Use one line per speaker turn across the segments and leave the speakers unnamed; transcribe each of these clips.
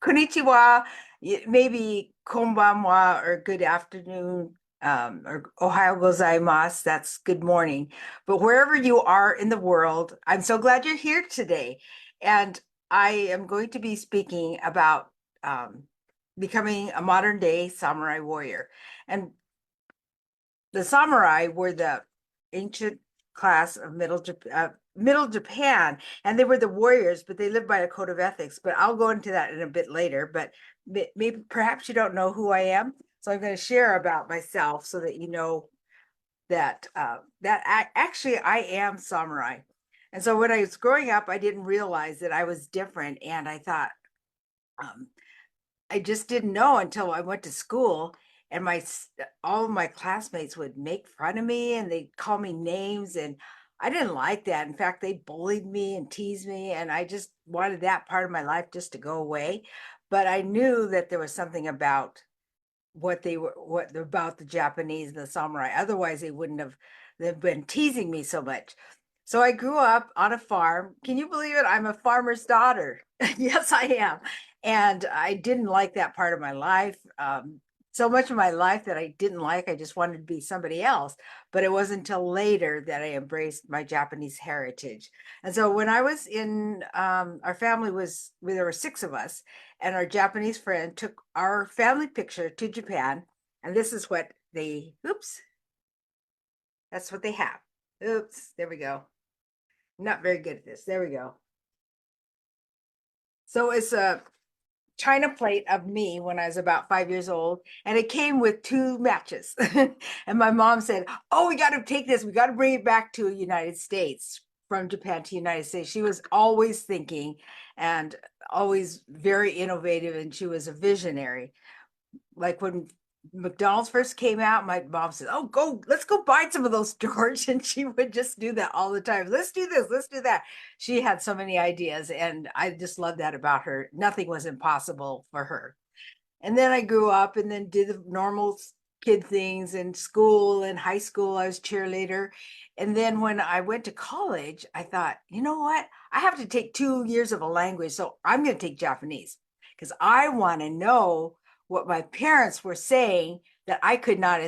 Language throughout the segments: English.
Konnichiwa, maybe konbanwa or good afternoon, or ohayo gozaimasu, that's good morning. But wherever you are in the world, I'm so glad you're here today. And I am going to be speaking about becoming a modern day samurai warrior. And the samurai were the ancient class of middle Japan, and they were the warriors, but they lived by a code of ethics. But I'll go into that in a bit later. But maybe perhaps you don't know who I am, so I'm going to share about myself so that you know that actually I am samurai. And so when I was growing up, I didn't realize that I was different, and I thought um, I just didn't know until I went to school, and all of my classmates would make fun of me and they'd call me names, and I didn't like that. In fact, they bullied me and teased me, and I just wanted that part of my life just to go away. But I knew that there was something about what about the Japanese and the samurai. Otherwise, they wouldn't have they've been teasing me so much. So I grew up on a farm. Can you believe it? I'm a farmer's daughter. Yes, I am. And I didn't like that part of my life. So much of my life that I didn't like, I just wanted to be somebody else. But it wasn't until later that I embraced my Japanese heritage. And so when I was in, our family was, there were six of us, and our Japanese friend took our family picture to Japan. And this is what oops, that's what they have. Oops, there we go. Not very good at this. There we go. So it's a china plate of me when I was about 5 years old, and it came with two matches. And my mom said, "Oh, we got to take this. We got to bring it back to the United States, from Japan to United States." She was always thinking and always very innovative, and she was a visionary. Like when McDonald's first came out, my mom said, "Oh, let's go buy some of those, George." And she would just do that all the time. Let's do this, let's do that. She had so many ideas, and I just love that about her. Nothing was impossible for her. And then I grew up and then did the normal kid things in school and high school. I was cheerleader. And then when I went to college, I thought, you know what? I have to take 2 years of a language. So I'm going to take Japanese because I want to know what my parents were saying that I could not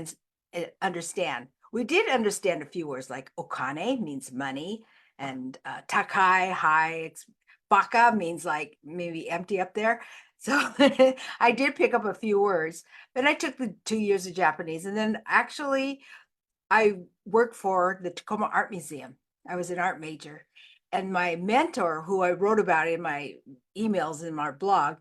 understand. We did understand a few words like okane means money, and takai, high, baka means like maybe empty up there. So I did pick up a few words, but I took the 2 years of Japanese. And then actually, I worked for the Tacoma Art Museum. I was an art major. And my mentor, who I wrote about in my emails in my blog,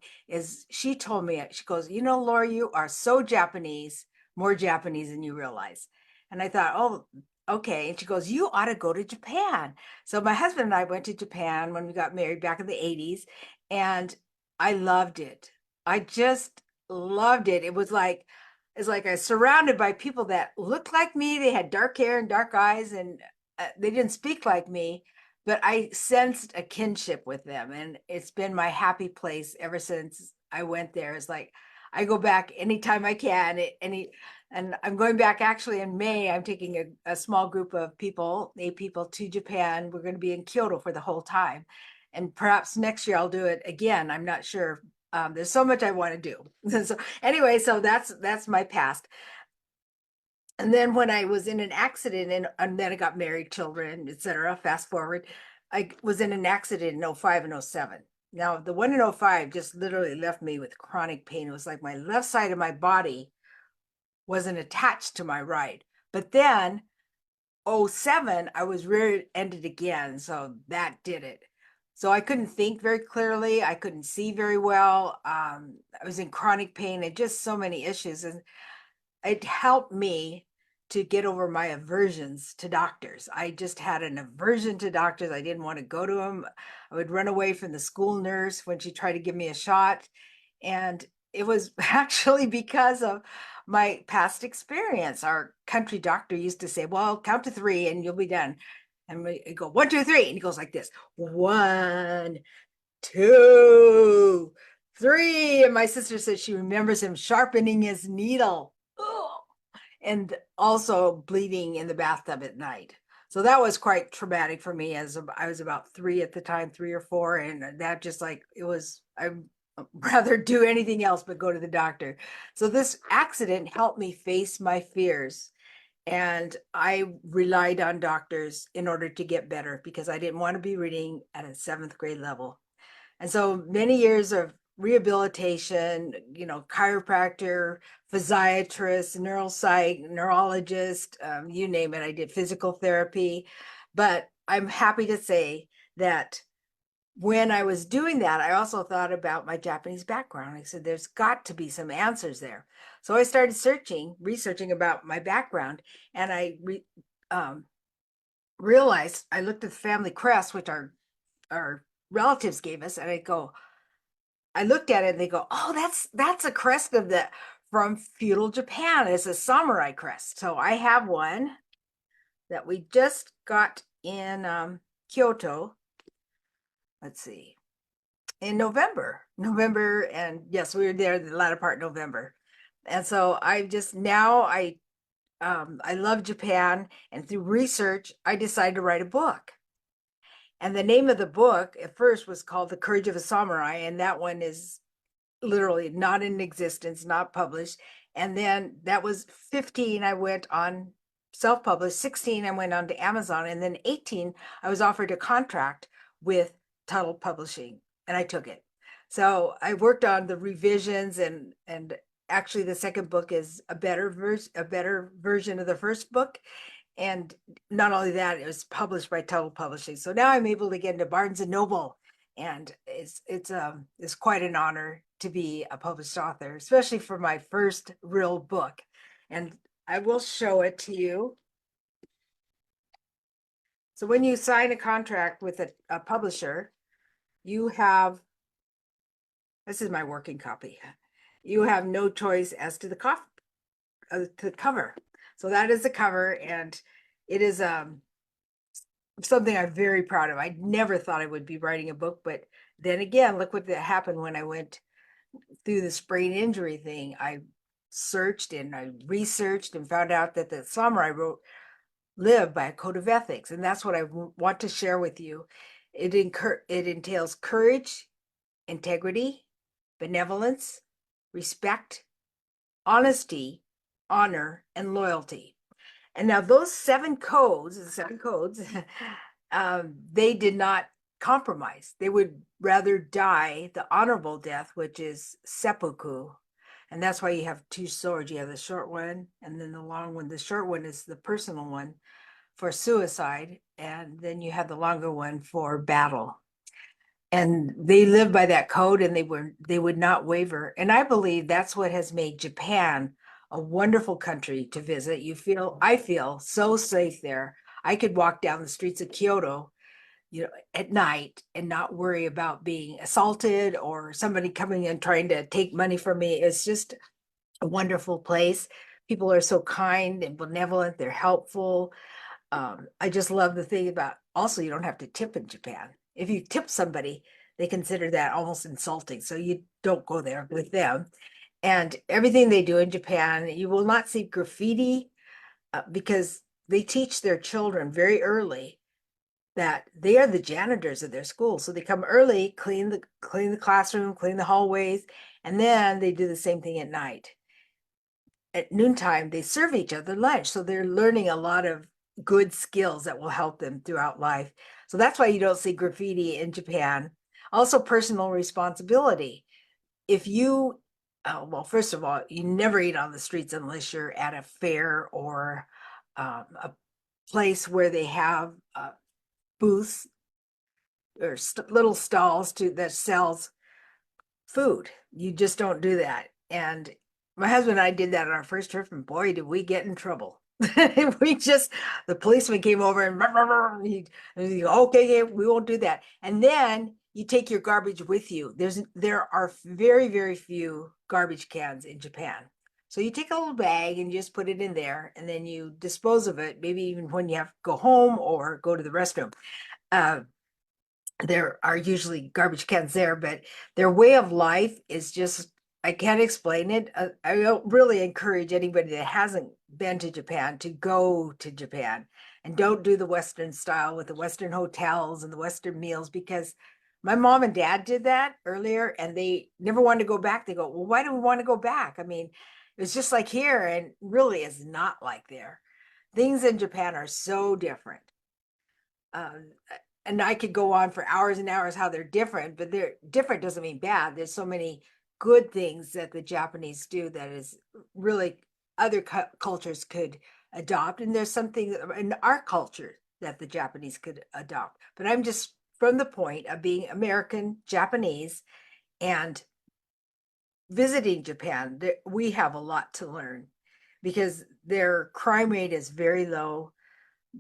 she told me, she goes, "You know, Laura, you are so Japanese, more Japanese than you realize." And I thought, oh, okay. And she goes, "You ought to go to Japan." So my husband and I went to Japan when we got married back in the 80s, and I loved it. I just loved it. It's like I was surrounded by people that looked like me. They had dark hair and dark eyes, and they didn't speak like me, but I sensed a kinship with them. And it's been my happy place ever since I went there. It's like I go back anytime I can. And I'm going back actually in May. I'm taking a small group of people, 8 people, to Japan. We're going to be in Kyoto for the whole time. And perhaps next year I'll do it again. I'm not sure. There's so much I want to do. So anyway, so that's my past. And then when I was in an accident, and then I got married, children, etc. Fast forward, I was in an accident in '05 and '07. Now the one in '05 just literally left me with chronic pain. It was like my left side of my body wasn't attached to my right. But then '07, I was rear-ended again, so that did it. So I couldn't think very clearly. I couldn't see very well. I was in chronic pain and just so many issues. And it helped me to get over my aversions to doctors. I just had an aversion to doctors. I didn't want to go to them. I would run away from the school nurse when she tried to give me a shot. And it was actually because of my past experience. Our country doctor used to say, "Well, count to three and you'll be done." And we go, "1, 2, 3." And he goes like this: 1, 2, 3. And my sister said she remembers him sharpening his needle. And also bleeding in the bathtub at night. So that was quite traumatic for me, as I was about 3 at the time, 3 or 4. And that just like, it was, rather do anything else but go to the doctor. So this accident helped me face my fears. And I relied on doctors in order to get better because I didn't want to be reading at a seventh grade level. And so many years of rehabilitation, chiropractor, physiatrist, neuropsych, neurologist, you name it. I did physical therapy. But I'm happy to say that when I was doing that, I also thought about my Japanese background. I said, there's got to be some answers there. So I started researching about my background, and um, realized I looked at the family crest, which our relatives gave us, and I looked at it and they go, oh, that's a crest from feudal Japan. It's a samurai crest. So I have one that we just got in Kyoto. Let's see, in November, and yes, we were there the latter part of November. And so I love Japan, and through research, I decided to write a book. And the name of the book at first was called The Courage of a Samurai, and that one is literally not in existence, not published. And then that was 15, I went on self-published. 16, I went on to Amazon, and then 18, I was offered a contract with Tuttle Publishing, and I took it. So I worked on the revisions, and actually the second book is a better version of the first book. And not only that, it was published by Tuttle Publishing. So now I'm able to get into Barnes and Noble, and it's quite an honor to be a published author, especially for my first real book. And I will show it to you. So when you sign a contract with a publisher, you have, this is my working copy. You have no choice as to the cover. So that is the cover, and it is something I'm very proud of. I never thought I would be writing a book, but then again, look what happened when I went through the sprain injury thing. I searched and I researched and found out that the samurai live by a code of ethics, and that's what I want to share with you. It entails courage, integrity, benevolence, respect, honesty, honor, and loyalty. And now those seven codes, they did not compromise. They would rather die the honorable death, which is seppuku. And that's why you have two swords. You have the short one and then the long one. The short one is the personal one for suicide, and then you have the longer one for battle. And they live by that code, and they would not waver. And I believe that's what has made Japan a wonderful country to visit. I feel so safe there. I could walk down the streets of Kyoto, at night and not worry about being assaulted or somebody coming and trying to take money from me. It's just a wonderful place. People are so kind and benevolent. They're helpful. I just love the thing about, also, you don't have to tip in Japan. If you tip somebody, they consider that almost insulting. So you don't go there with them. And everything they do in Japan, you will not see graffiti, because they teach their children very early that they are the janitors of their school. So they come early, clean the classroom, clean the hallways, and then they do the same thing at night. At noontime, they serve each other lunch. So they're learning a lot of good skills that will help them throughout life. So that's why you don't see graffiti in Japan. Also, personal responsibility. If you, well, first of all, you never eat on the streets unless you're at a fair or a place where they have booths or little stalls that sells food. You just don't do that. And my husband and I did that on our first trip, and boy, did we get in trouble. The policeman came over and he okay, we won't do that. And then you take your garbage with you. There are very, very few garbage cans in Japan. So you take a little bag and you just put it in there, and then you dispose of it, maybe even when you have to go home or go to the restroom. There are usually garbage cans there, but their way of life is just, I can't explain it. I don't really encourage anybody that hasn't been to Japan to go to Japan, and don't do the Western style with the Western hotels and the Western meals, because My mom and dad did that earlier and they never wanted to go back. They go, well, why do we want to go back? I mean, it's just like here and really is not like there. Things in Japan are so different. Um, and I could go on for hours and hours how they're different, but they're different doesn't mean bad. There's so many good things that the Japanese do that is really other cultures could adopt. And there's something in our culture that the Japanese could adopt. But I'm just from the point of being American Japanese and visiting Japan, we have a lot to learn because their crime rate is very low.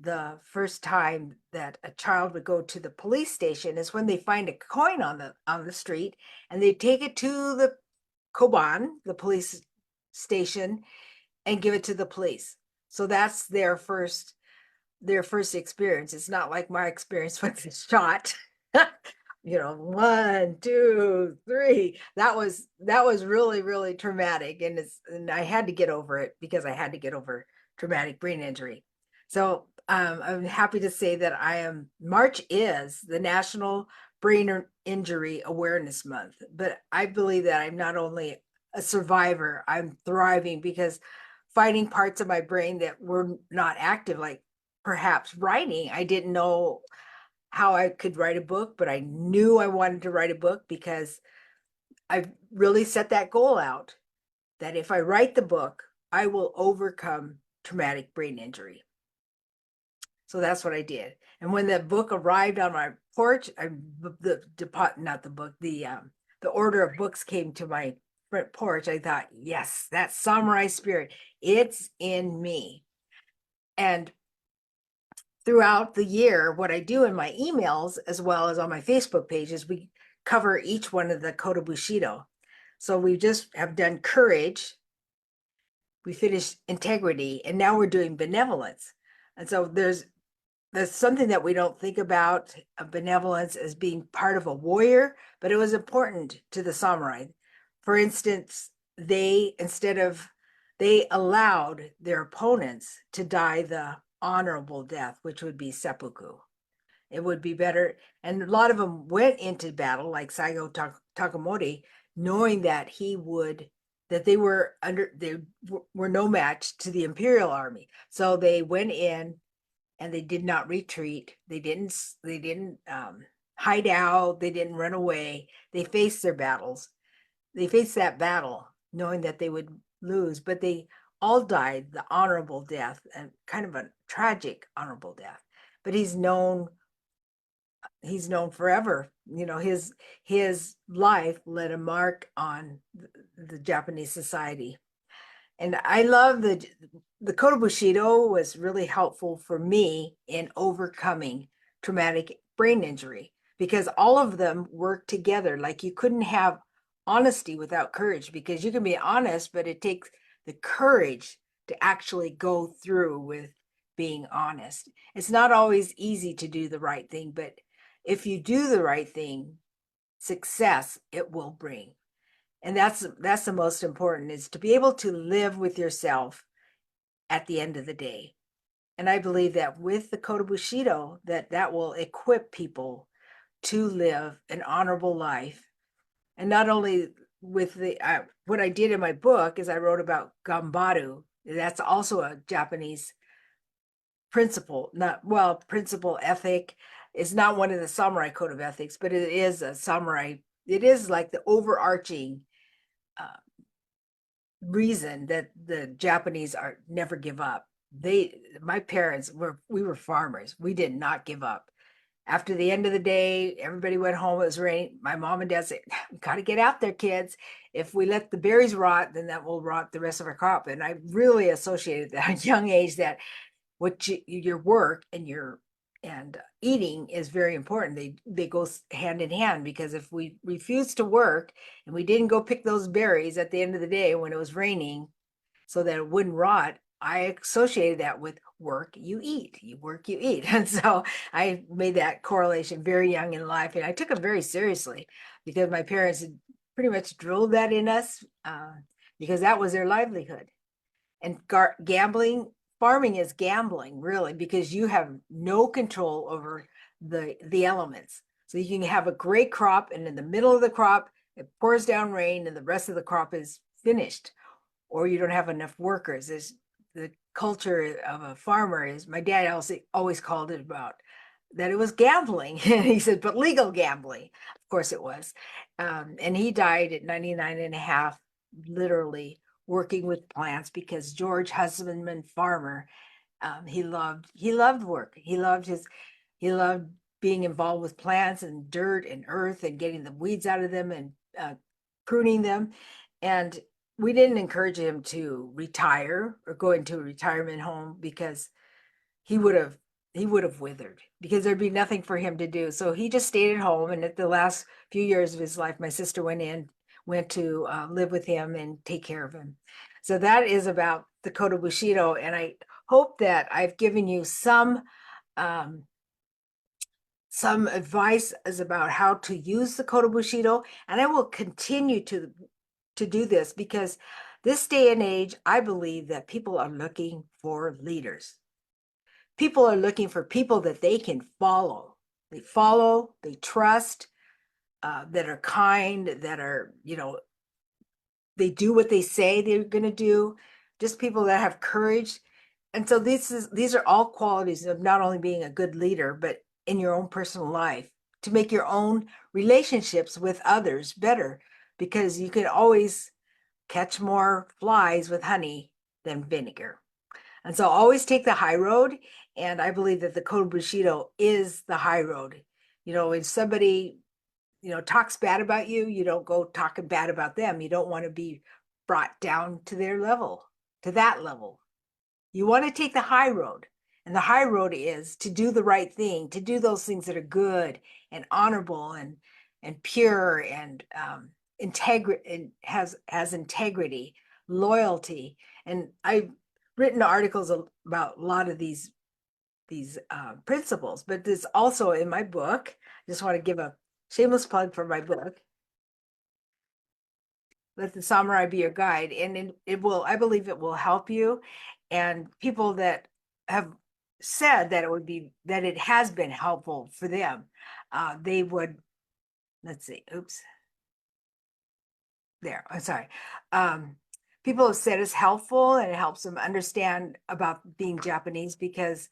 The first time that a child would go to the police station is when they find a coin on the street and they take it to the koban, the police station, and give it to the police. So that's their first experience. It's not like my experience with the shot. 1, 2, 3. That was really, really traumatic. And I had to get over it because I had to get over traumatic brain injury. So I'm happy to say that March is the National Brain Injury Awareness Month. But I believe that I'm not only a survivor, I'm thriving because finding parts of my brain that were not active, like perhaps writing. I didn't know how I could write a book, but I knew I wanted to write a book because I really set that goal out that if I write the book, I will overcome traumatic brain injury. So that's what I did. And when the book arrived on my porch, the order of books came to my front porch. I thought, yes, that samurai spirit, it's in me. And throughout the year, what I do in my emails, as well as on my Facebook pages, we cover each one of the Kodo Bushido. So we just have done courage, we finished integrity, and now we're doing benevolence. And so there's something that we don't think about benevolence as being part of a warrior, but it was important to the samurai. For instance, they allowed their opponents to die the honorable death, which would be seppuku. It would be better. And a lot of them went into battle, like Saigo Takamori, knowing that they were no match to the imperial army. So they went in and they did not retreat. They didn't hide out. They didn't run away. They faced their battles. They faced that battle knowing that they would lose, but they all died the honorable death, and kind of a tragic honorable death. But he's known forever. His life left a mark on the Japanese society. And I love the Kodo Bushido was really helpful for me in overcoming traumatic brain injury because all of them work together. Like you couldn't have honesty without courage, because you can be honest, but it takes the courage to actually go through with being honest. It's not always easy to do the right thing, but if you do the right thing, success it will bring. And that's the most important, is to be able to live with yourself at the end of the day. And I believe that with the Kodo Bushido, that will equip people to live an honorable life. And not only with what I did in my book is I wrote about Gambaru. That's also a Japanese principle ethic. Is not one of the samurai code of ethics, but it is a samurai. It is like the overarching reason that the Japanese never give up. My parents we were farmers. We did not give up. After the end of the day, everybody went home. It was raining. My mom and dad said, "We got to get out there, kids. If we let the berries rot, then that will rot the rest of our crop." And I really associated that at a young age that your work and eating is very important. They go hand in hand, because if we refuse to work and we didn't go pick those berries at the end of the day when it was raining so that it wouldn't rot, I associated that with work, you eat, you work, you eat. And so I made that correlation very young in life, and I took it very seriously because my parents had pretty much drilled that in us, because that was their livelihood. And farming is gambling, really, because you have no control over the elements. So you can have a great crop, and in the middle of the crop, it pours down rain and the rest of the crop is finished, or you don't have enough workers. Is the culture of a farmer is, my dad always called it about that it was gambling. And he said, but legal gambling. Of course it was. And he died at 99 and a half, literally working with plants, because George Husbandman Farmer, he loved work. He loved being involved with plants and dirt and earth and getting the weeds out of them and pruning them. And we didn't encourage him to retire or go into a retirement home, because he would have withered, because there'd be nothing for him to do. So he just stayed at home. And at the last few years of his life, my sister went to live with him and take care of him. So that is about the Kodo Bushido. And I hope that I've given you some advice as about how to use the Kodo Bushido. And I will continue to do this, because this day and age, I believe that people are looking for leaders. People are looking for people that they can follow. They trust, that are kind, that are, they do what they say they're going to do, just people that have courage. And so these are all qualities of not only being a good leader, but in your own personal life, to make your own relationships with others better, because you can always catch more flies with honey than vinegar. And so always take the high road. And I believe that the Kodo Bushido is the high road. If somebody, talks bad about you, you don't go talking bad about them. You don't want to be brought down to their level, to that level. You want to take the high road. And the high road is to do the right thing, to do those things that are good and honorable and pure and has integrity, loyalty. And I've written articles about a lot of these principles, but there's also in my book. I just want to give a shameless plug for my book, Let the Samurai Be Your Guide. And I believe it will help you. And people that have said that it has been helpful for them, they would, let's see, oops. There, I'm sorry. People have said it's helpful and it helps them understand about being Japanese, because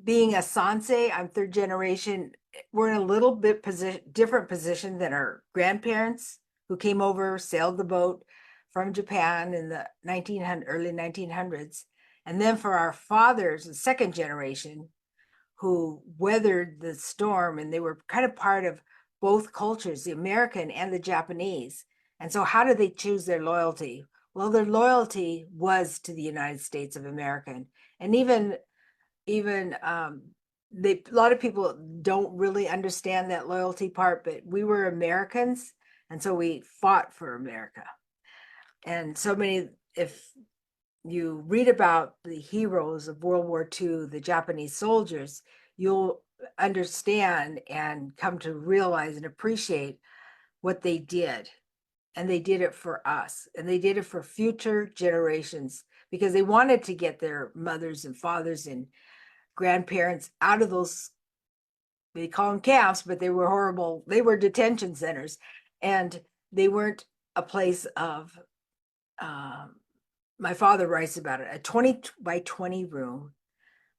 being a Sansei, I'm third generation, we're in a little bit different position than our grandparents who came over, sailed the boat from Japan in the early 1900s. And then for our fathers, the second generation, who weathered the storm, and they were kind of part of both cultures, the American and the Japanese. And so how did they choose their loyalty? Well, their loyalty was to the United States of America. And even a lot of people don't really understand that loyalty part, but we were Americans, and so we fought for America. And so many, if you read about the heroes of World War II, the Japanese soldiers, you'll understand and come to realize and appreciate what they did. And they did it for us, and they did it for future generations, because they wanted to get their mothers and fathers and grandparents out of those, they call them camps, but they were horrible. They were detention centers, and they weren't a place of, my father writes about it, a 20 by 20 room,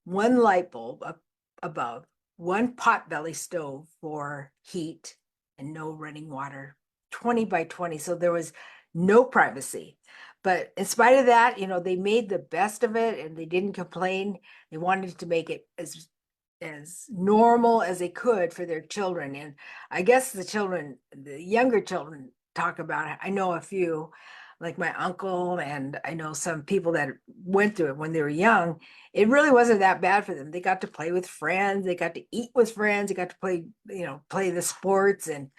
one light bulb up above, one potbelly stove for heat, and no running water, 20 by 20. So there was no privacy. But in spite of that, they made the best of it, and they didn't complain. They wanted to make it as normal as they could for their children. And I guess the younger children talk about it. I know a few, like my uncle, and I know some people that went through it when they were young. It really wasn't that bad for them. They got to play with friends, they got to eat with friends, they got to play the sports, and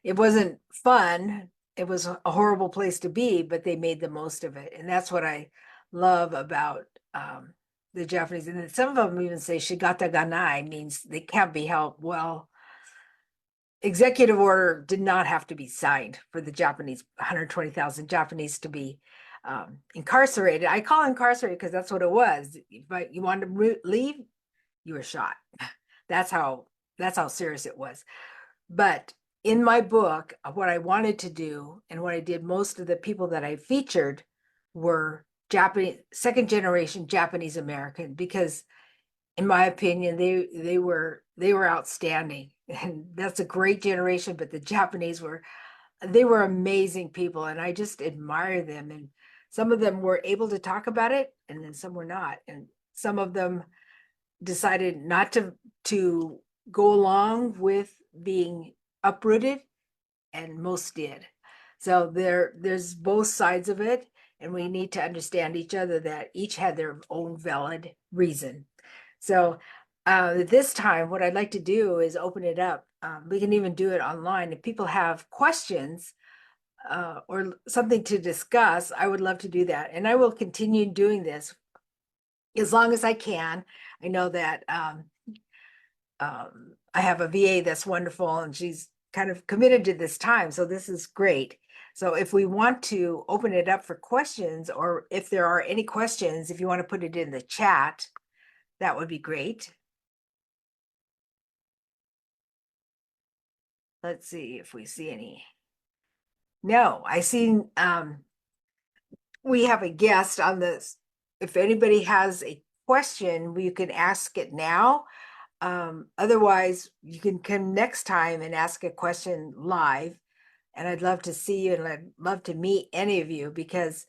it wasn't fun. It was a horrible place to be, but they made the most of it. And that's what I love about the Japanese. And some of them even say shigata ganai, means they can't be helped. Well, executive order did not have to be signed for the Japanese, 120,000 Japanese to be incarcerated. I call incarcerated because that's what it was. But you wanted to leave, you were shot. That's how That's how serious it was. But in my book, what I wanted to do and what I did, most of the people that I featured were Japanese, second generation Japanese American, because in my opinion, they were outstanding. And that's a great generation, but the Japanese were, they were amazing people, and I just admire them. And some of them were able to talk about it, and then some were not. And some of them decided not to go along with being uprooted, and most did. So there's both sides of it, and we need to understand each other, that each had their own valid reason. So this time, what I'd like to do is open it up. We can even do it online. If people have questions or something to discuss, I would love to do that. And I will continue doing this as long as I can. I know that I have a VA that's wonderful, and she's kind of committed to this time. So this is great. So if we want to open it up for questions, or if there are any questions, if you want to put it in the chat, that would be great. Let's see if we see any. No, I see we have a guest on this. If anybody has a question, we can ask it now. Otherwise, you can come next time and ask a question live. And I'd love to see you, and I'd love to meet any of you, because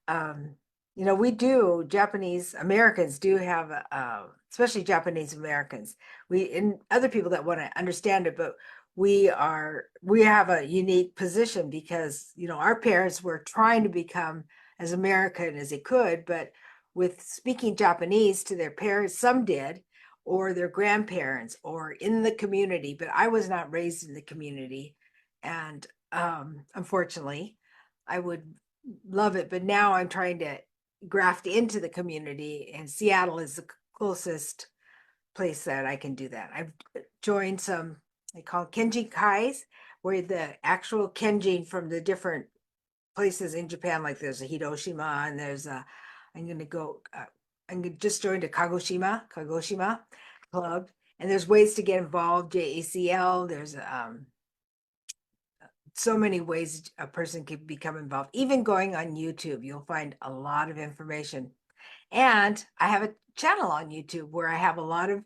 we do, Japanese Americans do have, especially Japanese Americans, and other people that want to understand it, but we have a unique position, because our parents were trying to become as American as they could, but with speaking Japanese to their parents, some did, or their grandparents, or in the community. But I was not raised in the community, and unfortunately, I would love it, but now I'm trying to graft into the community, and Seattle is the closest place that I can do that. I've joined some, they call Kenjin Kais, where the actual Kenjin from the different places in Japan, like there's a Hiroshima, and there's a, I'm going to go, I'm just joined a Kagoshima club, and there's ways to get involved, JACL, there's so many ways a person can become involved. Even going on YouTube, you'll find a lot of information. And I have a channel on YouTube where I have a lot of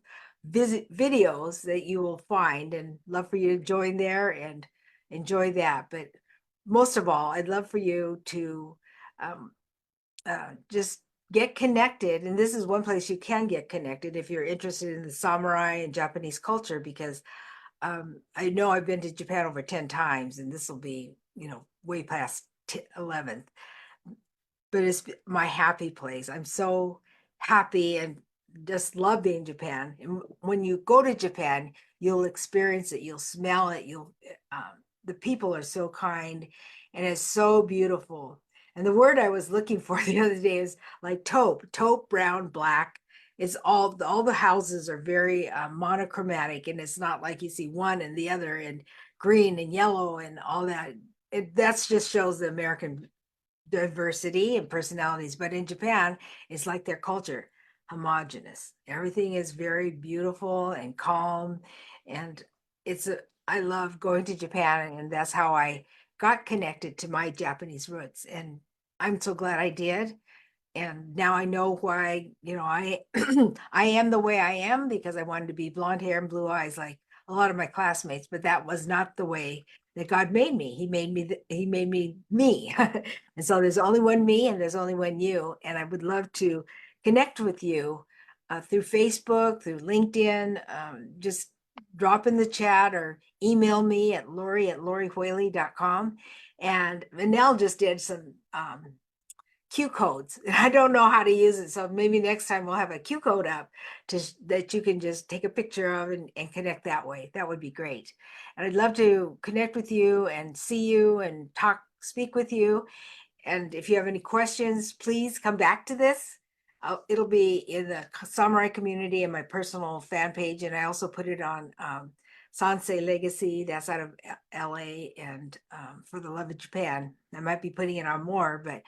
videos that you will find, and love for you to join there and enjoy that. But most of all, I'd love for you to just get connected. And this is one place you can get connected if you're interested in the samurai and Japanese culture, because I know I've been to Japan over 10 times, and this will be, way past 11th, but it's my happy place. I'm so happy and just love being in Japan. And when you go to Japan, you'll experience it, you'll smell it, the people are so kind, and it's so beautiful. And the word I was looking for the other day is like taupe, brown, black. It's all the houses are very monochromatic, and it's not like you see one and the other, and green and yellow and all that. That's just shows the American diversity and personalities. But in Japan, it's like their culture, homogenous. Everything is very beautiful and calm, and I love going to Japan, and that's how I got connected to my Japanese roots, and I'm so glad I did. And now I know why, I I am the way I am, because I wanted to be blonde hair and blue eyes like a lot of my classmates, but that was not the way that God made me. He made me me. And so there's only one me, and there's only one you. And I would love to connect with you through Facebook, through LinkedIn. Just drop in the chat or email me at Lori@loriwhaley.com. And Vanell just did some Q codes, and I don't know how to use it. So maybe next time we'll have a Q code up that you can just take a picture of and connect that way. That would be great. And I'd love to connect with you and see you and speak with you. And if you have any questions, please come back to this. It'll be in the samurai community and my personal fan page. And I also put it on Sansei Legacy, that's out of LA, and for the love of Japan. I might be putting it on more, but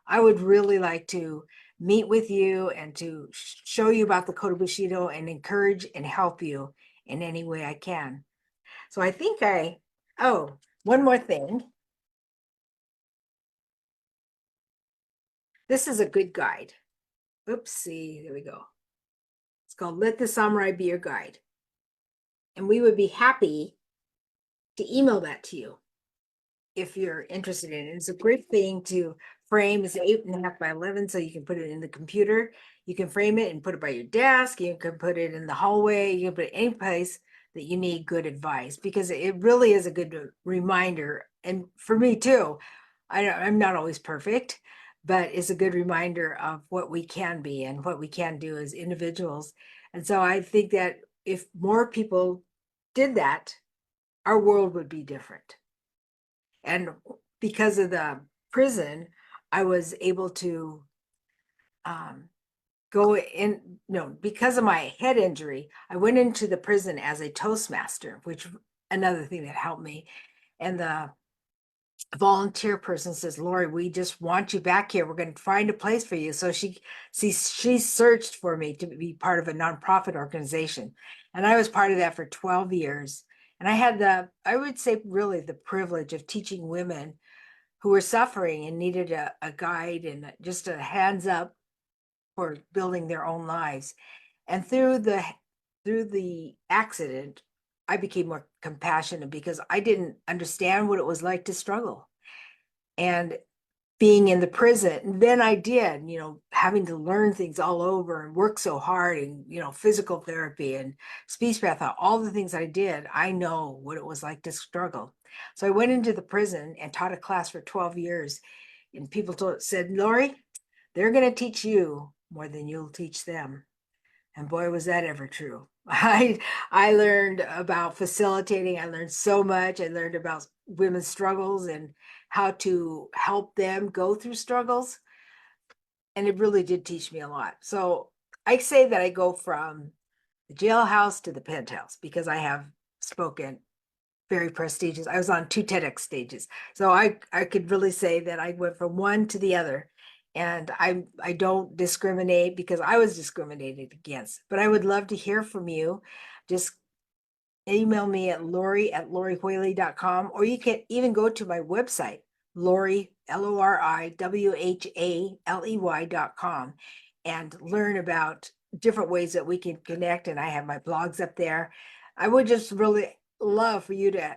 I would really like to meet with you and to show you about the Kodo Bushido and encourage and help you in any way I can. So I think oh, one more thing. This is a good guide. Oopsie, there we go. It's called Let the Samurai Be Your Guide. And we would be happy to email that to you if you're interested in it. It's a great thing to frame. It's 8.5 by 11, so you can put it in the computer. You can frame it and put it by your desk. You can put it in the hallway. You can put it any place that you need good advice, because it really is a good reminder. And for me too, I'm not always perfect, but it's a good reminder of what we can be and what we can do as individuals. And so I think that if more people did that, our world would be different. And because of the prison, I was able to go in, no, because of my head injury, I went into the prison as a Toastmaster, which another thing that helped me. And the volunteer person says, Lori, we just want you back here. We're going to find a place for you. So she searched for me to be part of a nonprofit organization. And I was part of that for 12 years. And I had I would say really the privilege of teaching women who were suffering and needed a guide and just a hands up for building their own lives. And through the accident, I became more compassionate because I didn't understand what it was like to struggle. And being in the prison, then I did, having to learn things all over and work so hard, and, physical therapy and speech path, all the things I did, I know what it was like to struggle. So I went into the prison and taught a class for 12 years. And people said, Lori, they're going to teach you more than you'll teach them. And boy, was that ever true. I learned about facilitating. I learned so much. I learned about women's struggles and how to help them go through struggles. And it really did teach me a lot. So I say that I go from the jailhouse to the penthouse because I have spoken very prestigious. I was on 2 TEDx stages. So I could really say that I went from one to the other. And I don't discriminate because I was discriminated against. But I would love to hear from you. Just email me at lori@loriwhaley.com, or you can even go to my website, Lori, LORIWHALEY.com, and learn about different ways that we can connect. And I have my blogs up there. I would just really love for you to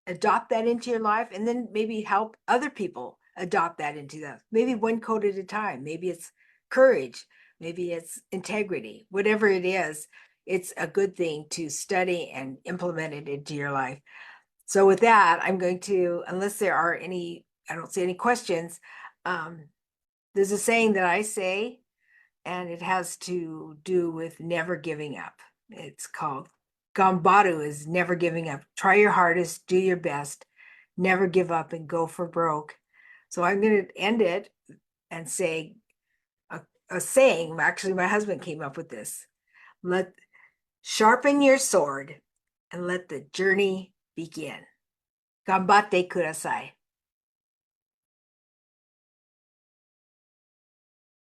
adopt that into your life, and then maybe help other people adopt that into them. Maybe one code at a time. Maybe it's courage. Maybe it's integrity. Whatever it is, it's a good thing to study and implement it into your life. So with that, I'm going to, unless there are any, I don't see any questions. There's a saying that I say, and it has to do with never giving up. It's called Gambaru, is never giving up. Try your hardest, do your best, never give up, and go for broke. So I'm going to end it and say a saying. Actually, my husband came up with this. Sharpen your sword and let the journey begin. Gambate kudasai.